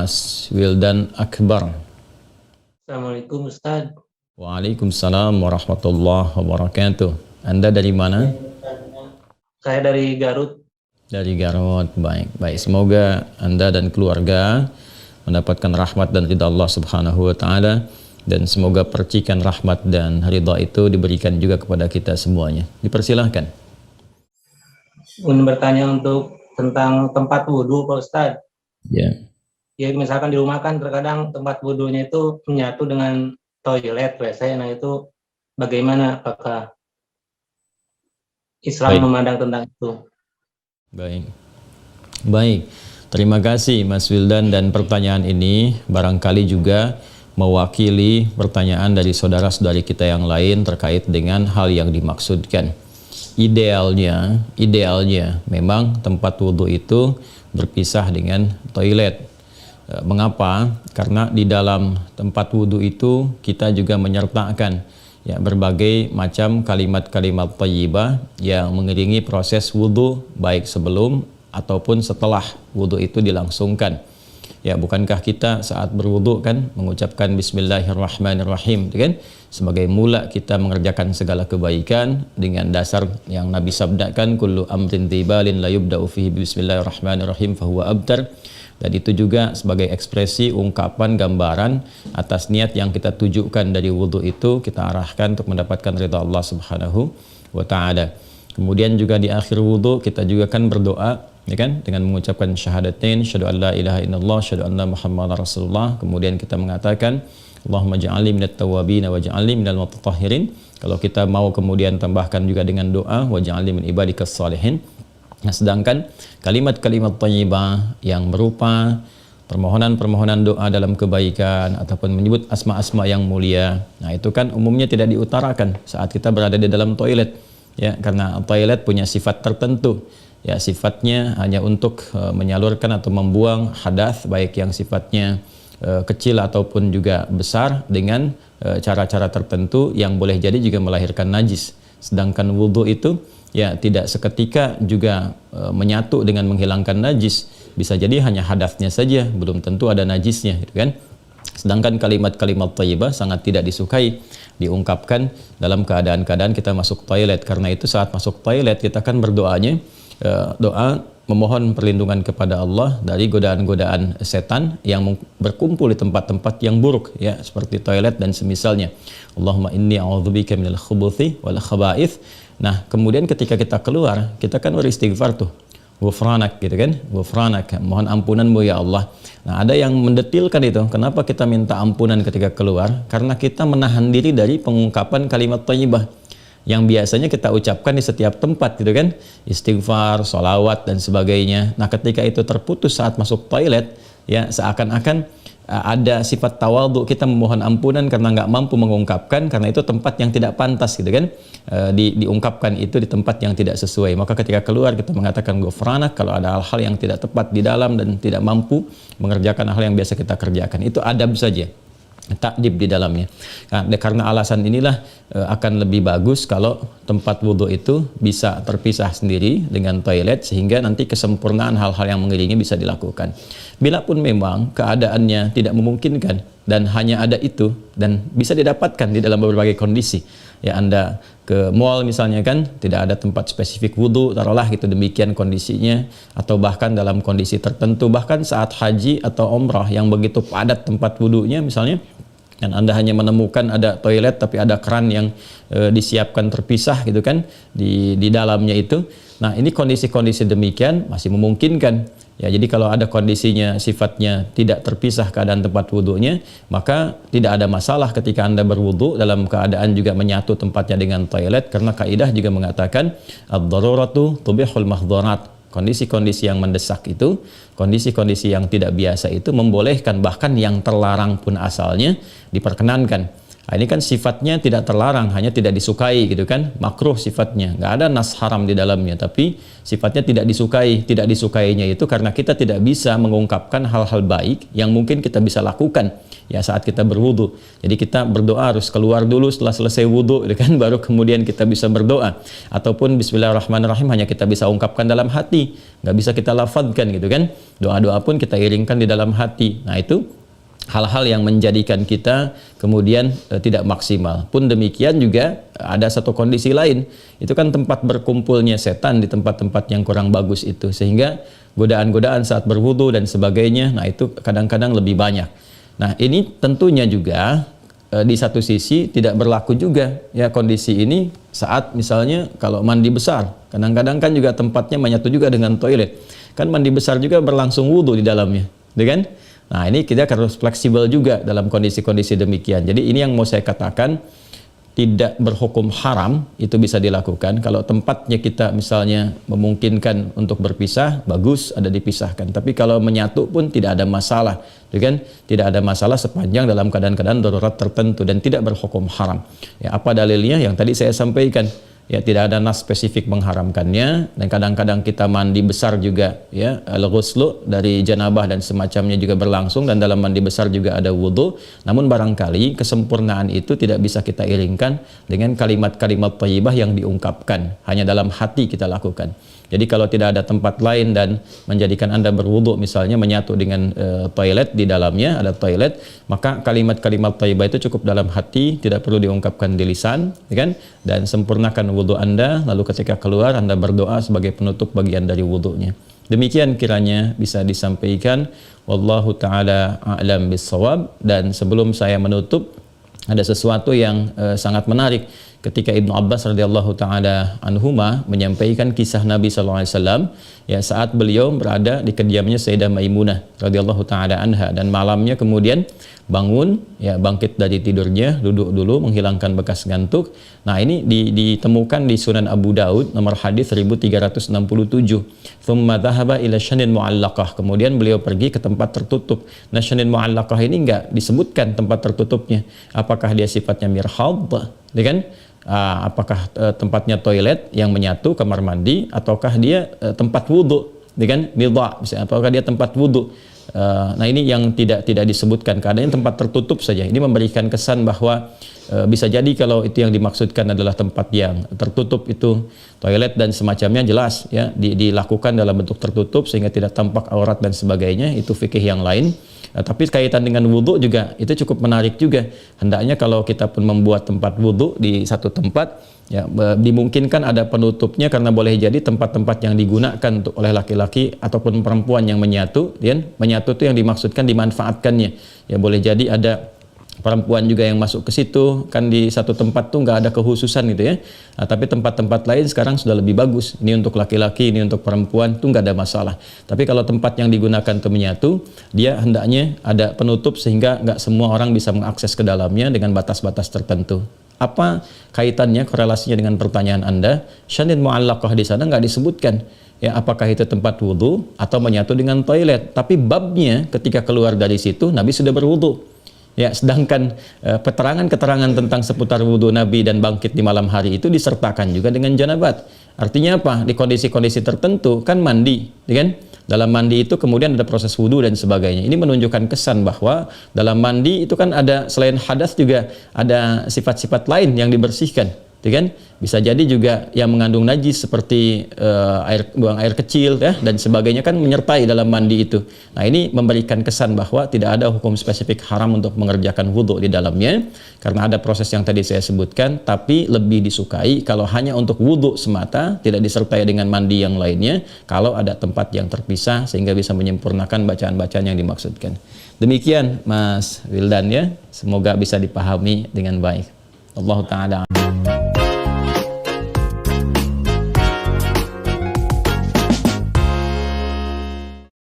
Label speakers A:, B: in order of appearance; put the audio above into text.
A: Mas Wildan Akbar.
B: Assalamualaikum Ustaz.
A: Waalaikumsalam warahmatullahi wabarakatuh. Anda dari mana?
B: Saya dari Garut.
A: Dari Garut. Baik, baik. Semoga Anda dan keluarga mendapatkan rahmat dan ridha Allah Subhanahu wa taala, dan semoga percikan rahmat dan ridha itu diberikan juga kepada kita semuanya. Dipersilahkan.
B: Ingin bertanya tentang tempat wudhu Pak Ustaz.
A: Ya.
B: Ya misalkan di rumah kan terkadang tempat wudhunya itu menyatu dengan toilet WC. Nah itu bagaimana, apakah Islam memandang tentang itu?
A: Baik. Baik. Terima kasih Mas Wildan, dan pertanyaan ini barangkali juga mewakili pertanyaan dari saudara-saudari kita yang lain terkait dengan hal yang dimaksudkan. Idealnya memang tempat wudhu itu berpisah dengan toilet. Mengapa? Karena di dalam tempat wudhu itu kita juga menyertakan ya berbagai macam kalimat-kalimat thayyibah yang mengiringi proses wudhu, baik sebelum ataupun setelah wudhu itu dilangsungkan. Ya, bukankah kita saat berwudhu kan mengucapkan Bismillahirrahmanirrahim, kan? Sebagai mula kita mengerjakan segala kebaikan dengan dasar yang Nabi sabdakan, kullu amrin tibalin la yubda'u fihi Bismillahirrahmanirrahim fahuwa abtar. Dan itu juga sebagai ekspresi ungkapan gambaran atas niat yang kita tujukan dari wudhu itu, kita arahkan untuk mendapatkan ridha Allah Subhanahu wa taala. Kemudian juga di akhir wudhu kita juga kan berdoa, ya kan, dengan mengucapkan syahadatain, syahadu an la ilaha illallah, syahadu anna muhammadar rasulullah. Kemudian kita mengatakan Allahumma ja'alni minat tawwabin wa ja'alni minal mutatahhirin. Kalau kita mau kemudian tambahkan juga dengan doa wa ja'alni min ibadikas salihin. Nah, sedangkan kalimat-kalimat thayyibah yang berupa permohonan-permohonan doa dalam kebaikan ataupun menyebut asma-asma yang mulia, nah itu kan umumnya tidak diutarakan saat kita berada di dalam toilet, ya, karena toilet punya sifat tertentu, ya, sifatnya hanya untuk menyalurkan atau membuang hadas, baik yang sifatnya kecil ataupun juga besar, dengan cara-cara tertentu yang boleh jadi juga melahirkan najis. Sedangkan wudhu itu ya tidak seketika juga menyatu dengan menghilangkan najis, bisa jadi hanya hadasnya saja, belum tentu ada najisnya, gitu kan. Sedangkan kalimat-kalimat thayyibah sangat tidak disukai diungkapkan dalam keadaan-keadaan kita masuk toilet. Karena itu saat masuk toilet kita kan berdoanya doa memohon perlindungan kepada Allah dari godaan-godaan setan yang berkumpul di tempat-tempat yang buruk, ya, seperti toilet dan semisalnya. Allahumma inni a'udzubika minal khubuthi wal khaba'ith. Nah, kemudian ketika kita keluar, kita kan beristighfar tuh. Ghufranak, gitu kan? Ghufranak, mohon ampunanmu ya Allah. Nah, ada yang mendetilkan itu. Kenapa kita minta ampunan ketika keluar? Karena kita menahan diri dari pengungkapan kalimat thayyibah yang biasanya kita ucapkan di setiap tempat, gitu kan? Istighfar, sholawat dan sebagainya. Nah, ketika itu terputus saat masuk toilet, ya seakan-akan ada sifat tawadhu, kita memohon ampunan karena nggak mampu mengungkapkan, karena itu tempat yang tidak pantas, gitu kan, diungkapkan itu di tempat yang tidak sesuai. Maka ketika keluar kita mengatakan ghufranak kalau ada hal-hal yang tidak tepat di dalam dan tidak mampu mengerjakan hal yang biasa kita kerjakan. Itu adab saja, takdib di dalamnya. Nah, karena alasan inilah akan lebih bagus kalau tempat wudhu itu bisa terpisah sendiri dengan toilet, sehingga nanti kesempurnaan hal-hal yang mengiringi bisa dilakukan. Bila pun memang keadaannya tidak memungkinkan dan hanya ada itu, dan bisa didapatkan di dalam berbagai kondisi, ya, Anda ke mall misalnya kan, tidak ada tempat spesifik wudhu, taruhlah gitu, demikian kondisinya, atau bahkan dalam kondisi tertentu, bahkan saat haji atau umrah yang begitu padat tempat wudhunya misalnya, dan Anda hanya menemukan ada toilet tapi ada keran yang disiapkan terpisah, gitu kan, di dalamnya itu. Nah, ini kondisi-kondisi demikian masih memungkinkan. Ya, jadi kalau ada kondisinya sifatnya tidak terpisah keadaan tempat wudhunya, maka tidak ada masalah ketika Anda berwudhu dalam keadaan juga menyatu tempatnya dengan toilet, karena kaidah juga mengatakan ad-daruratu tubihul mahdharat. Kondisi-kondisi yang mendesak itu, kondisi-kondisi yang tidak biasa itu membolehkan, bahkan yang terlarang pun asalnya diperkenankan. Nah, ini kan sifatnya tidak terlarang, hanya tidak disukai gitu kan, makruh sifatnya, nggak ada nas haram di dalamnya, tapi sifatnya tidak disukai. Tidak disukainya itu karena kita tidak bisa mengungkapkan hal-hal baik yang mungkin kita bisa lakukan ya saat kita berwudu. Jadi kita berdoa harus keluar dulu setelah selesai wudu gitu kan, baru kemudian kita bisa berdoa. Ataupun bismillahirrahmanirrahim hanya kita bisa ungkapkan dalam hati, nggak bisa kita lafadzkan gitu kan. Doa-doa pun kita iringkan di dalam hati. Nah itu hal-hal yang menjadikan kita kemudian tidak maksimal. Pun demikian juga ada satu kondisi lain, itu kan tempat berkumpulnya setan di tempat-tempat yang kurang bagus itu, sehingga godaan-godaan saat berwudu dan sebagainya, nah itu kadang-kadang lebih banyak. Nah ini tentunya juga di satu sisi tidak berlaku juga ya kondisi ini saat misalnya kalau mandi besar, kadang-kadang kan juga tempatnya menyatu juga dengan toilet, kan mandi besar juga berlangsung wudu di dalamnya, gitu kan? Nah ini kita harus fleksibel juga dalam kondisi-kondisi demikian. Jadi ini yang mau saya katakan, tidak berhukum haram, itu bisa dilakukan. Kalau tempatnya kita misalnya memungkinkan untuk berpisah, bagus ada dipisahkan. Tapi kalau menyatu pun tidak ada masalah, kan? Tidak ada masalah sepanjang dalam keadaan-keadaan darurat tertentu dan tidak berhukum haram. Ya, apa dalilnya? Yang tadi saya sampaikan. Ya, tidak ada nas spesifik mengharamkannya, dan kadang-kadang kita mandi besar juga ya, al-ghuslu dari janabah dan semacamnya juga berlangsung, dan dalam mandi besar juga ada wudu. Namun barangkali kesempurnaan itu tidak bisa kita iringkan dengan kalimat-kalimat thayyibah yang diungkapkan, hanya dalam hati kita lakukan. Jadi kalau tidak ada tempat lain dan menjadikan Anda berwudu misalnya menyatu dengan toilet, di dalamnya ada toilet, maka kalimat-kalimat thayyibah itu cukup dalam hati, tidak perlu diungkapkan di lisan, ya kan? Dan sempurnakan wudu Anda, lalu ketika keluar Anda berdoa sebagai penutup bagian dari wudunya. Demikian kiranya bisa disampaikan. Wallahu taala a'lam bissawab. Dan sebelum saya menutup, ada sesuatu yang sangat menarik ketika Ibnu Abbas radhiyallahu taala anhuma menyampaikan kisah Nabi sallallahu alaihi wasallam ya saat beliau berada di kediamannya Sayyidah Maimunah radhiyallahu taala anha, dan malamnya kemudian bangun ya, bangkit dari tidurnya, duduk dulu menghilangkan bekas ngantuk. Nah ini ditemukan di Sunan Abu Daud nomor hadis 1367. Tsumma dhahaba ila syanin mu'allaqah, kemudian beliau pergi ke tempat tertutup. Nah syanin mu'allaqah ini enggak disebutkan tempat tertutupnya, apakah dia sifatnya mirhad, ya kan? Apakah tempatnya toilet yang menyatu, kamar mandi, ataukah dia tempat wudhu, kan? Midha, misalnya, apakah dia tempat wudhu? Nah ini yang tidak disebutkan, keadaannya tempat tertutup saja. Ini memberikan kesan bahwa bisa jadi kalau itu yang dimaksudkan adalah tempat yang tertutup, itu toilet dan semacamnya, jelas ya dilakukan dalam bentuk tertutup sehingga tidak tampak aurat dan sebagainya, itu fikih yang lain. Tapi kaitan dengan wudhu juga itu cukup menarik juga. Hendaknya kalau kita pun membuat tempat wudhu di satu tempat, ya dimungkinkan ada penutupnya, karena boleh jadi tempat-tempat yang digunakan untuk oleh laki-laki ataupun perempuan yang menyatu, ya, menyatu itu yang dimaksudkan dimanfaatkannya. Ya boleh jadi ada perempuan juga yang masuk ke situ, kan di satu tempat tuh nggak ada kehususan gitu ya. Nah, tapi tempat-tempat lain sekarang sudah lebih bagus. Ini untuk laki-laki, ini untuk perempuan, tuh nggak ada masalah. Tapi kalau tempat yang digunakan untuk menyatu, dia hendaknya ada penutup sehingga nggak semua orang bisa mengakses ke dalamnya dengan batas-batas tertentu. Apa kaitannya, korelasinya dengan pertanyaan Anda? Syanin mu'allaqah di sana nggak disebutkan. Ya, apakah itu tempat wudhu atau menyatu dengan toilet? Tapi babnya ketika keluar dari situ, Nabi sudah berwudhu. Ya, sedangkan keterangan-keterangan tentang seputar wudhu Nabi dan bangkit di malam hari itu disertakan juga dengan janabat. Artinya apa? Di kondisi-kondisi tertentu kan mandi, ya kan? Dalam mandi itu kemudian ada proses wudhu dan sebagainya. Ini menunjukkan kesan bahwa dalam mandi itu kan ada selain hadas juga ada sifat-sifat lain yang dibersihkan, ya kan? Bisa jadi juga yang mengandung najis seperti buang air kecil ya, dan sebagainya kan menyertai dalam mandi itu. Nah ini memberikan kesan bahwa tidak ada hukum spesifik haram untuk mengerjakan wudhu di dalamnya, karena ada proses yang tadi saya sebutkan. Tapi lebih disukai kalau hanya untuk wudhu semata, tidak disertai dengan mandi yang lainnya, kalau ada tempat yang terpisah sehingga bisa menyempurnakan bacaan-bacaan yang dimaksudkan. Demikian Mas Wildan ya, semoga bisa dipahami dengan baik. Allah Ta'ala.